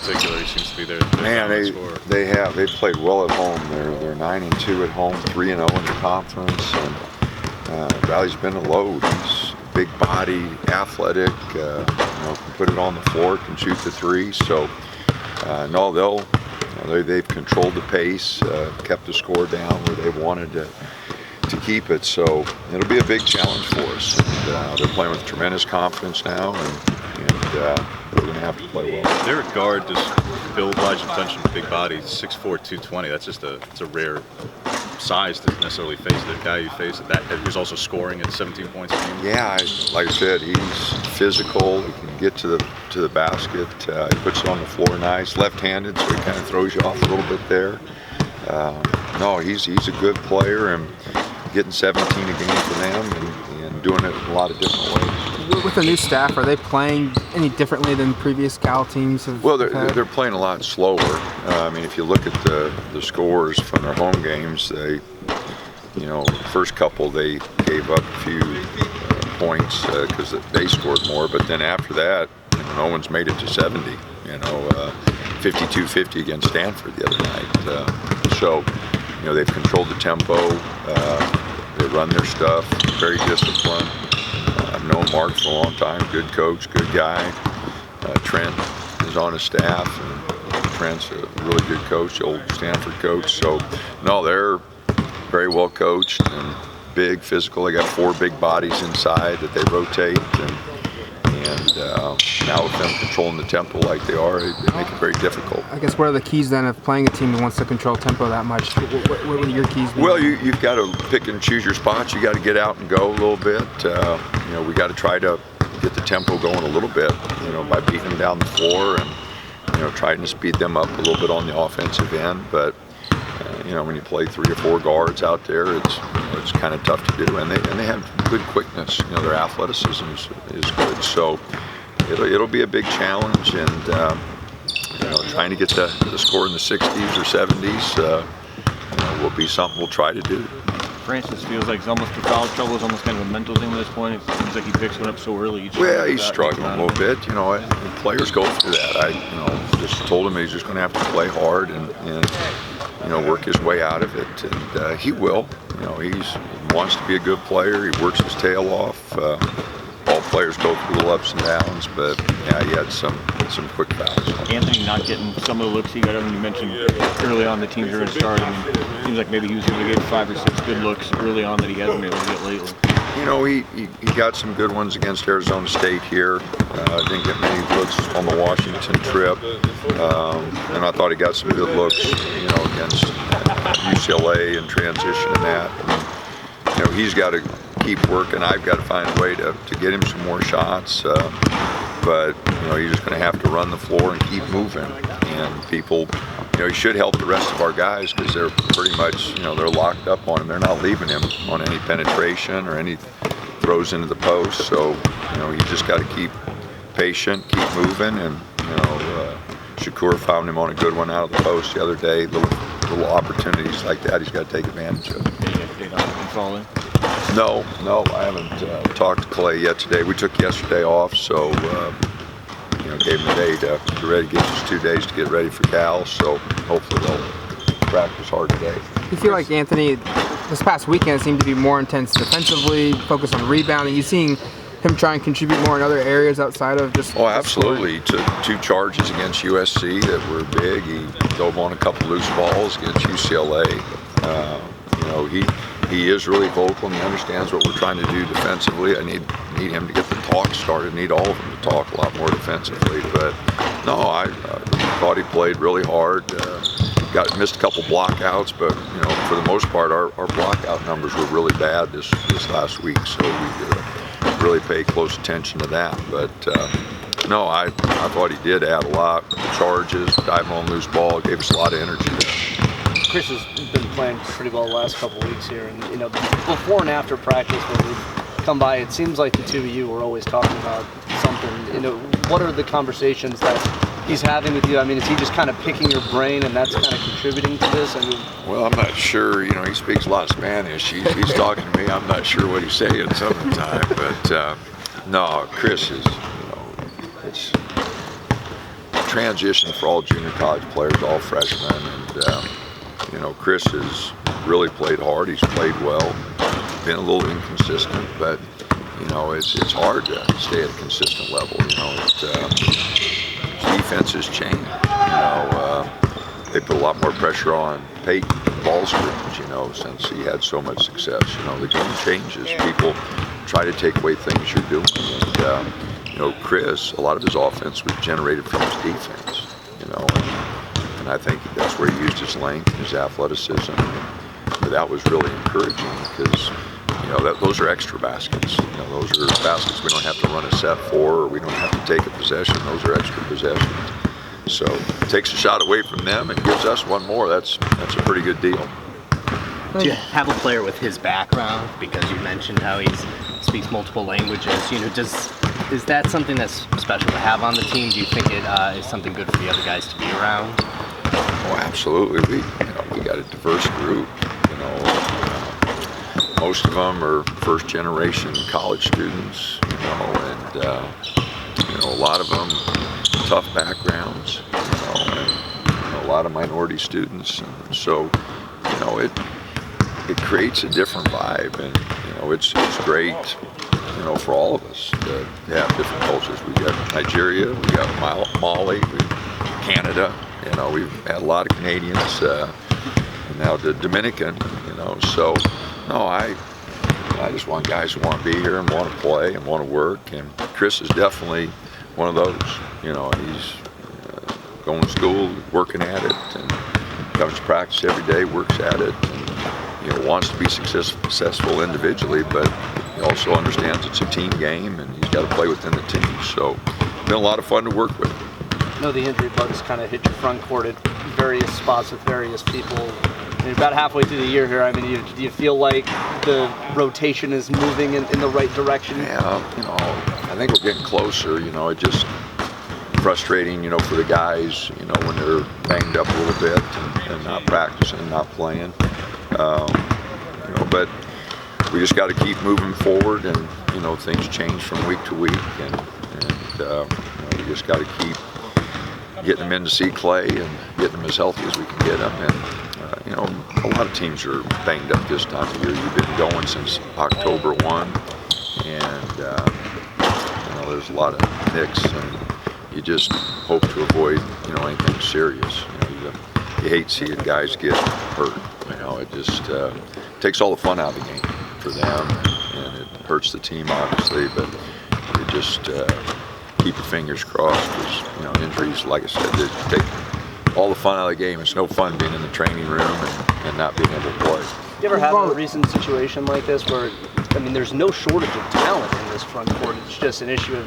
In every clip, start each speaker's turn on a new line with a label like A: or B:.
A: particular, he seems to be their
B: Man, they played well at home. They're 9-2 at home, 3-0 in the conference, and Valley's been a load. He's big body, athletic, can put it on the floor, can shoot the three. So no, they've controlled the pace, kept the score down where they've wanted to keep it. So it'll be a big challenge for us. And, they're playing with tremendous confidence now, and we're going to have to play well.
A: Their guard, just build-wise, you mentioned big body, 6'4", 220. That's just it's a rare size to necessarily face. The guy you face who's also scoring at 17 points a game.
B: Yeah, like I said, he's physical. He can get to the basket. He puts it on the floor nice. Left-handed, so he kind of throws you off a little bit there. No, he's a good player, and getting 17 a game for them and doing it in a lot of different ways.
C: With the new staff, are they playing any differently than previous Cal teams have?
B: Well, they're playing a lot slower. I mean, if you look at the scores from their home games, first couple they gave up a few points because they scored more, but then after that, no one's made it to 70. 52-50 against Stanford the other night. So they've controlled the tempo. They run their stuff. Very disciplined. I've known Mark for a long time. Good coach, good guy. Trent is on his staff, and Trent's a really good coach, the old Stanford coach. So, no, they're very well coached and big, physical. They got 4 big bodies inside that they rotate, and now with them controlling the tempo like they are, they make it very difficult.
C: I guess what are the keys then of playing a team that wants to control tempo that much? What would your keys be?
B: Well, you've got to pick and choose your spots. You got to get out and go a little bit. We got to try to get the tempo going a little bit, by beating them down the floor and, trying to speed them up a little bit on the offensive end. But, when you play 3 or 4 guards out there, it's kind of tough to do. And they have good quickness. Their athleticism is good. So it'll be a big challenge, and trying to get the score in the 60s or 70s will be something we'll try to do.
D: Francis feels like it's almost the foul trouble is almost kind of a mental thing at this point. It seems like he picks one up so early.
B: Well, he's struggling a little bit. Players go through that. I just told him he's just going to have to play hard and work his way out of it, and he will. He wants to be a good player. He works his tail off. All players go through little ups and downs, but yeah, he had some quick fouls.
D: Anthony not getting some of the looks he got. You mentioned early on the teams are going to start. It seems like maybe he was going to get 5 or 6 good looks early on that he hasn't been able to get lately.
B: He got some good ones against Arizona State here. Didn't get many looks on the Washington trip, and I thought he got some good looks, against UCLA and transition and that. And, he's got to keep working. I've got to find a way to get him some more shots. But he's just going to have to run the floor and keep moving. And people, he should help the rest of our guys because they're pretty much, they're locked up on him. They're not leaving him on any penetration or any throws into the post. So, you just got to keep patient, keep moving. And, Shakur found him on a good one out of the post the other day. Little opportunities like that he's got to take advantage of. No, I haven't talked to Clay yet today. We took yesterday off, so gave him a day to get ready. Gives us 2 days to get ready for Cal, so hopefully they'll practice hard today.
C: You feel like Anthony, this past weekend seemed to be more intense defensively, focused on rebounding. You seeing him try and contribute more in other areas outside of just?
B: Oh, absolutely. He took 2 charges against USC that were big. He dove on a couple loose balls against UCLA. He is really vocal and he understands what we're trying to do defensively. I need him to get the talk started. Need all of them to talk a lot more defensively. But no, I thought he played really hard. Missed a couple blockouts, but for the most part, our blockout numbers were really bad this last week. So we really paid close attention to that. But no, I thought he did add a lot. Charges, diving on loose ball, gave us a lot of energy there.
E: Chris has been playing pretty well the last couple of weeks here, and before and after practice when we come by, it seems like the two of you were always talking about something. What are the conversations that he's having with you? I mean, is he just kind of picking your brain, and that's kind of contributing to this?
B: Well, I'm not sure. He speaks a lot of Spanish. He's talking to me. I'm not sure what he's saying some of the time, but no, Chris is. transition for all junior college players, all freshmen, and you know, Chris has really played hard. He's played well, been a little inconsistent, but you know, it's hard to stay at a consistent level. You know, defense has changed. You know, they put a lot more pressure on Peyton ball screens, you know, since he had so much success. You know, the game changes. People try to take away things you're doing. And, you know, Chris, a lot of his offense was generated from his defense, you know, and I think that's where he used his length, his athleticism. But that was really encouraging because, you know, those are extra baskets. You know, those are baskets we don't have to run a set for, or we don't have to take a possession. Those are extra possessions. So it takes a shot away from them and gives us one more. That's a pretty good deal.
F: Do you have a player with his background, because you mentioned how he speaks multiple languages? You know, is that something that's special to have on the team? Do you think it is something good for the other guys to be around?
B: Oh, absolutely. We got a diverse group. You know, most of them are first-generation college students. You know, and you know, a lot of them tough backgrounds. You know, and a lot of minority students. And so, you know, it creates a different vibe, and you know, it's great, you know, for all of us to have different cultures. We got Nigeria, we got Mali, Canada. You know, we've had a lot of Canadians, and now the Dominican. You know, so no, I just want guys who want to be here and want to play and want to work. And Chris is definitely one of those. You know, he's going to school, working at it, and comes to practice every day, works at it. And, you know, wants to be successful individually, but he also understands it's a team game and he's got to play within the team. So it's been a lot of fun to work with.
E: I know the injury bugs kind of hit your front court at various spots with various people. And about halfway through the year here, I mean, do you feel like the rotation is moving in the right direction?
B: Yeah, you know, I think we're getting closer. You know, it just frustrating, you know, for the guys, you know, when they're banged up a little bit and not practicing, not playing. You know, but we just got to keep moving forward, and you know, things change from week to week, and you know, we just got to keep getting them in to see Clay and getting them as healthy as we can get them. And you know, a lot of teams are banged up this time of year. You've been going since October 1, and you know, there's a lot of nicks, and you just hope to avoid, you know, anything serious. You know, you hate seeing guys get hurt. You know, it just takes all the fun out of the game for them, and it hurts the team obviously. But you just keep your fingers crossed, because you know, injuries, like I said, they take all the fun out of the game. It's no fun being in the training room and not being able to play.
E: You ever had a recent situation like this where, I mean, there's no shortage of talent in this front court. It's just an issue of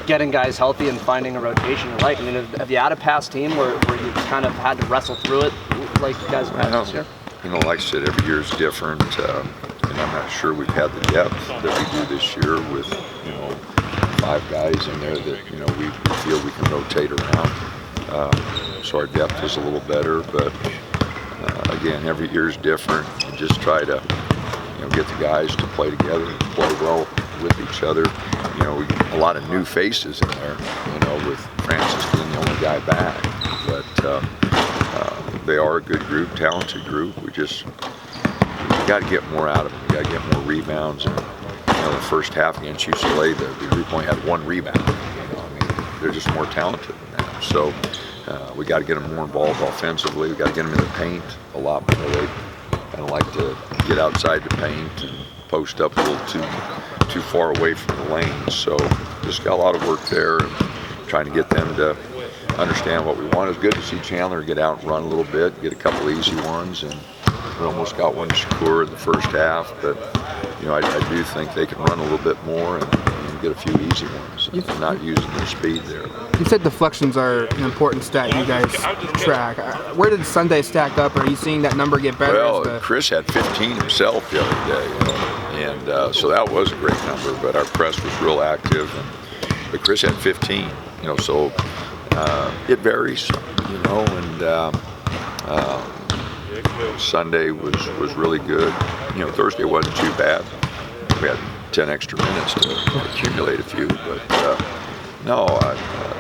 E: getting guys healthy and finding a rotation you like. I mean, have you had a past team where you kind of had to wrestle through it like you guys have had this year?
B: You know, like I said, every year is different, and I'm not sure we've had the depth that we do this year with, you know, 5 guys in there that, you know, we feel we can rotate around. So our depth is a little better, but again, every year is different. And just try to, you know, get the guys to play together and play well with each other. You know, a lot of new faces in there, you know, with Francis being the only guy back, but they are a good group, talented group. We got to get more out of them. We got to get more rebounds. And, you know, the first half against UCLA, the group only had 1 rebound. You know, I mean, they're just more talented than that. So we got to get them more involved offensively. We got to get them in the paint a lot more. They kind of like to get outside the paint and post up a little too far away from the lane. So just got a lot of work there, and trying to get them to understand what we want. It's good to see Chandler get out and run a little bit, get a couple easy ones, and we almost got one to Shakur in the first half. But you know, I do think they can run a little bit more and get a few easy ones. They're not using their speed there.
C: You said deflections are an important stat you guys track. Where did Sunday stack up? Are you seeing that number get better?
B: Well, Chris had 15 himself the other day, you know, and so that was a great number. But our press was real active, but Chris had 15. You know, so it varies, you know, and Sunday was really good. You know, Thursday wasn't too bad. We had 10 extra minutes to accumulate a few, but No,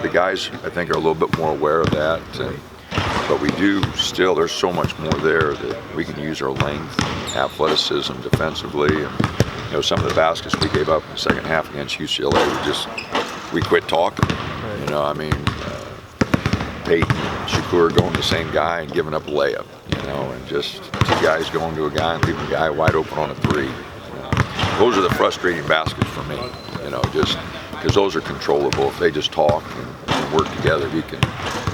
B: the guys I think are a little bit more aware of that, but we do still. There's so much more there that we can use our length, athleticism defensively, and some of the baskets we gave up in the second half against UCLA, we quit talking. I mean, Peyton and Shakur going to the same guy and giving up a layup, and just two guys going to a guy and leaving a guy wide open on a three. Those are the frustrating baskets for me, just because those are controllable. If they just talk and work together, we can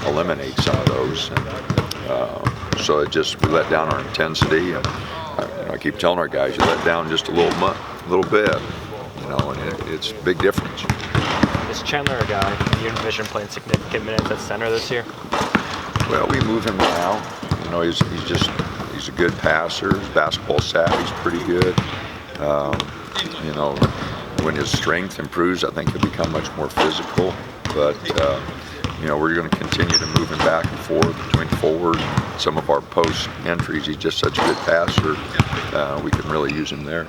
B: eliminate some of those. And so we let down our intensity, and I keep telling our guys, you let down just a little bit, and it's a big difference.
G: Is Chandler a guy you envision playing significant minutes at center this year?
B: Well, we move him around. He's a good passer. His basketball savvy is pretty good. When his strength improves, I think he'll become much more physical. But we're going to continue to move him back and forth between forward and some of our post entries. He's just such a good passer. We can really use him there.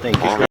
F: Thank you.